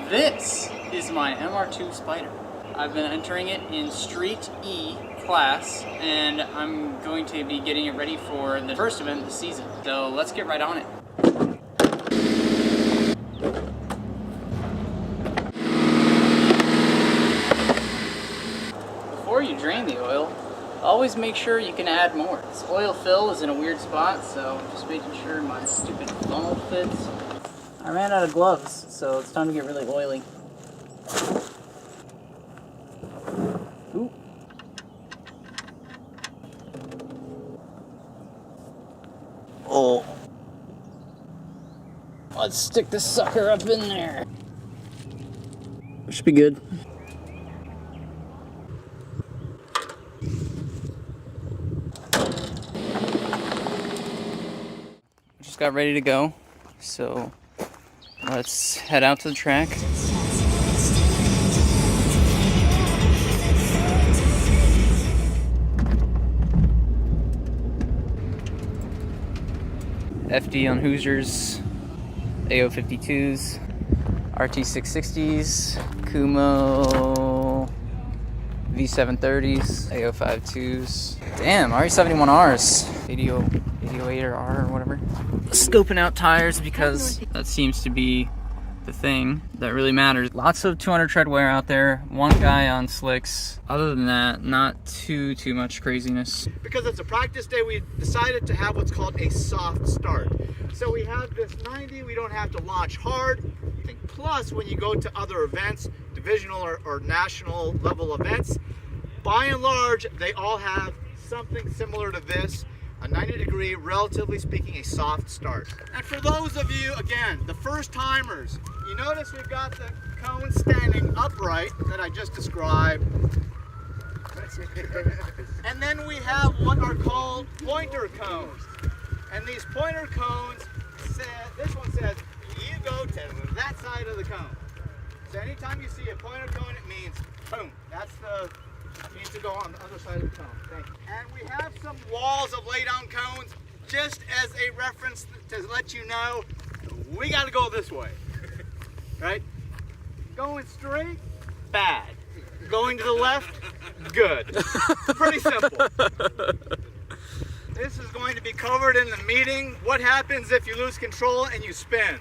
This is my MR2 Spider. I've been entering it in Street E class, and I'm going to be getting it ready for the first event of the season. So let's get right on it. Before you drain the oil, always make sure you can add more. This oil fill is in a weird spot, so I'm just making sure my stupid funnel fits. I ran out of gloves, so it's time to get really oily. Ooh. Oh. Let's stick this sucker up in there. Should be good. Just got ready to go, so let's head out to the track. FD on Hoosiers, AO52s, RT660s, Kumo V730s, AO52s. Damn, RE71Rs, 8008R or whatever. Scoping out tires because that seems to be the thing that really matters. Lots of 200 tread wear out there. One guy on slicks. Other than that, not too much craziness. Because it's a practice day, we decided to have what's called a soft start. So we have this 90, we don't have to launch hard. Plus, when you go to other events, divisional or national level events, by and large, they all have something similar to this. A 90-degree, relatively speaking, a soft start. And for those of you, again, the first timers, you notice we've got the cone standing upright that I just described. And then we have what are called pointer cones. And these pointer cones, this one says, you go to that side of the cone. So anytime you see a pointer cone, it means boom. That's the, you need to go on the other side of the cone. Thank you. And we have some walls of lay down cones just as a reference to let you know we got to go this way. Right? Going straight, bad. Going to the left, good. Pretty simple. This is going to be covered in the meeting. What happens if you lose control and you spin?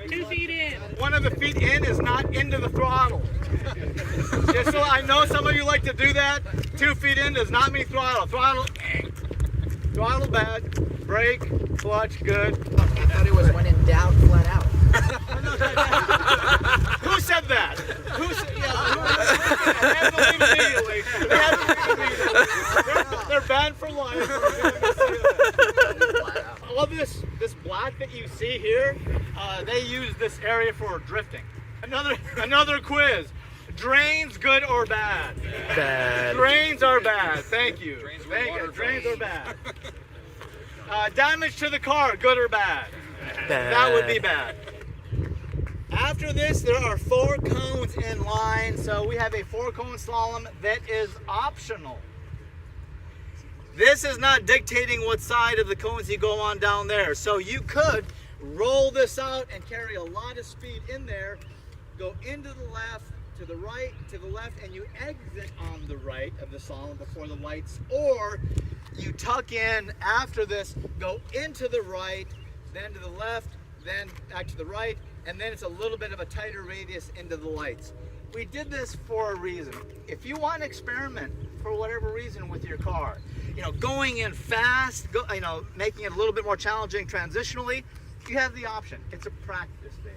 2 feet in. One of the feet in is not into the throttle. Just so I know some of you like to do that. 2 feet in does not mean throttle. Throttle bad. Brake, clutch, good. I thought it was when in doubt, flat out. Who said that? Who said? Yeah. They had to leave immediately. They had to leave immediately. They're banned for life. I love this black that you see here. They use this area for drifting. Another quiz. Drains, good or bad? Bad. Drains are bad. Thank you. Drains are bad. Damage to the car, good or bad? Bad. That would be bad. After this, there are 4 cones in line. So we have a 4-cone slalom that is optional. This is not dictating what side of the cones you go on down there. So you could roll this out and carry a lot of speed in there, go into the left, to the right, to the left, and you exit on the right of the slalom before the lights, or you tuck in after this, go into the right, then to the left, then back to the right, and then it's a little bit of a tighter radius into the lights. We did this for a reason. If you want to experiment for whatever reason with your car, going in fast, making it a little bit more challenging transitionally, you have the option. It's a practice day.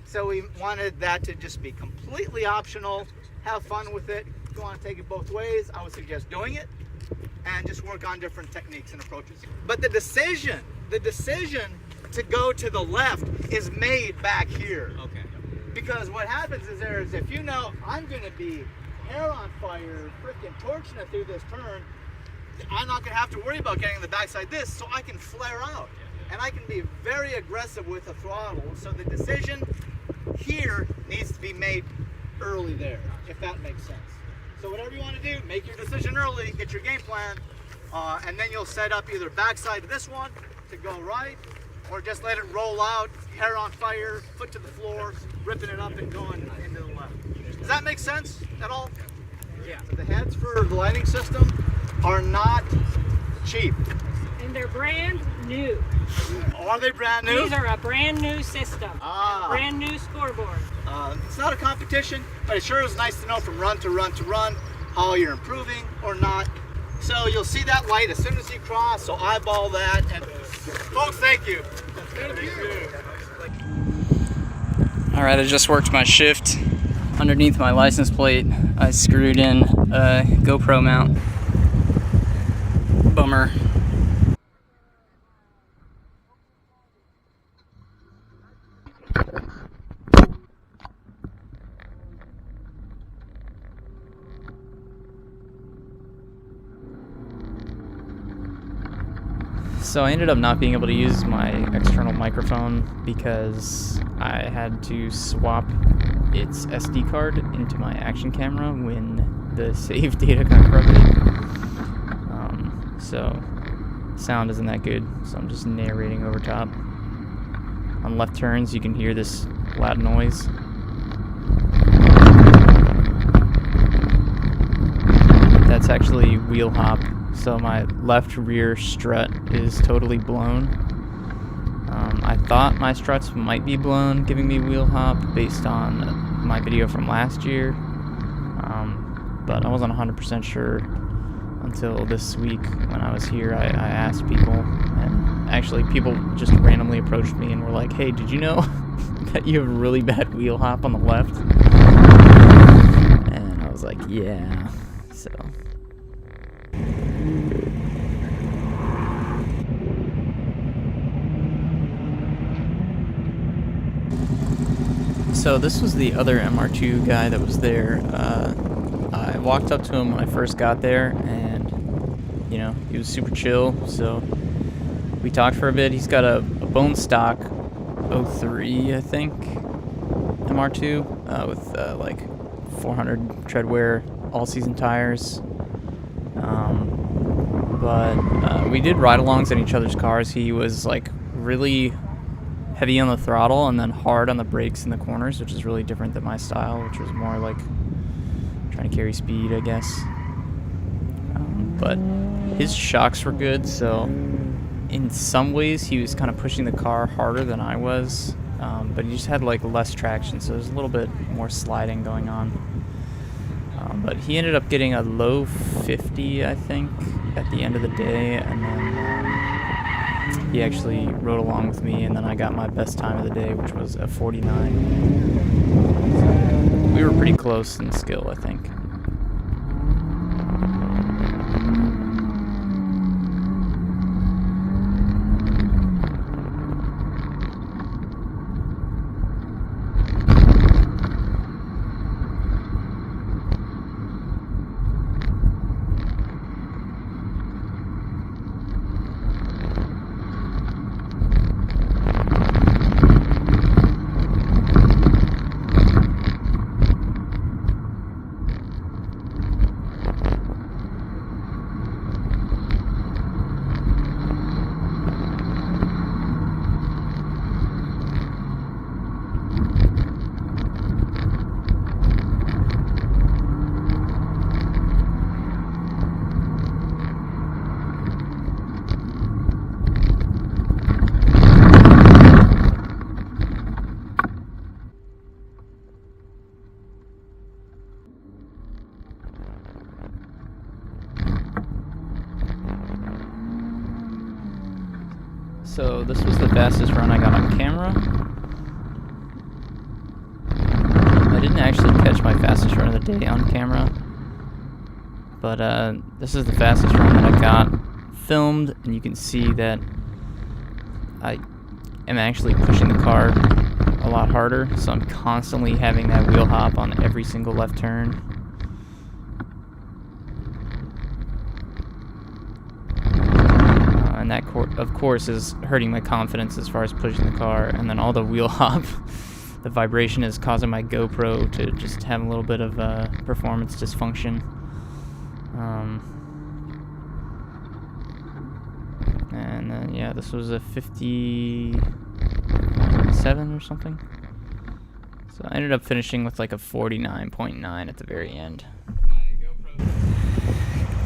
So we wanted that to just be completely optional. Have fun with it. If you want to take it both ways, I would suggest doing it and just work on different techniques and approaches. But the decision to go to the left is made back here. Okay. Because what happens is if you know I'm going to be hair on fire, freaking torching it through this turn, I'm not going to have to worry about getting the backside this, so I can flare out. And I can be very aggressive with the throttle. So the decision here needs to be made early there, if that makes sense. So whatever you want to do, make your decision early, get your game plan, and then you'll set up either backside of this one to go right, or just let it roll out, hair on fire, foot to the floor, ripping it up and going into the left. Does that make sense at all? Yeah. The heads for the lighting system are not cheap. And they're brand new. Are they brand new? These are a brand new system. Brand new scoreboard. It's not a competition, but it sure is nice to know from run to run to run how you're improving or not. So you'll see that light as soon as you cross, so eyeball that. And folks, thank you. Thank you. Alright, I just worked my shift. Underneath my license plate, I screwed in a GoPro mount. Bummer. So I ended up not being able to use my external microphone because I had to swap its SD card into my action camera when the save data got corrupted. So sound isn't that good, so I'm just narrating over top. On left turns you can hear this loud noise. That's actually wheel hop. So my left rear strut is totally blown. I thought my struts might be blown, giving me wheel hop based on my video from last year, but I wasn't 100% sure until this week when I was here. I asked people, and actually people just randomly approached me and were like, "Hey, did you know that you have really bad wheel hop on the left?" And I was like, "Yeah." So. So this was the other MR2 guy that was there. I walked up to him when I first got there, and you know, he was super chill. So we talked for a bit. He's got a bone stock 03, I think, MR2 with like 400 tread wear, all season tires. But we did ride-alongs in each other's cars. He was like really heavy on the throttle and then hard on the brakes in the corners, which is really different than my style, which was more like trying to carry speed, I guess. But his shocks were good, so in some ways he was kind of pushing the car harder than I was, but he just had like less traction, so there's a little bit more sliding going on. But he ended up getting a low 50, I think, at the end of the day, and then he actually rode along with me, and then I got my best time of the day, which was a 49. So we were pretty close in skill, I think. So this was the fastest run I got on camera. I didn't actually catch my fastest run of the day on camera, but this is the fastest run that I got filmed, and you can see that I am actually pushing the car a lot harder, so I'm constantly having that wheel hop on every single left turn. And that, of course, is hurting my confidence as far as pushing the car. And then all the wheel hop, the vibration is causing my GoPro to just have a little bit of performance dysfunction. And And then, yeah, this was a 57 or something. So I ended up finishing with like a 49.9 at the very end.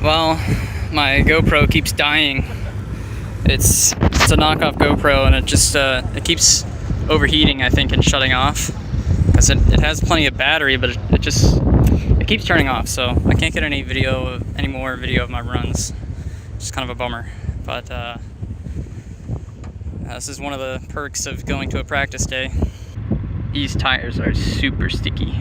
Well, my GoPro keeps dying. It's a knockoff GoPro, and it just it keeps overheating, I think, and shutting off. Because it has plenty of battery, but it keeps turning off. So I can't get any more video of my runs. It's kind of a bummer. But this is one of the perks of going to a practice day. These tires are super sticky.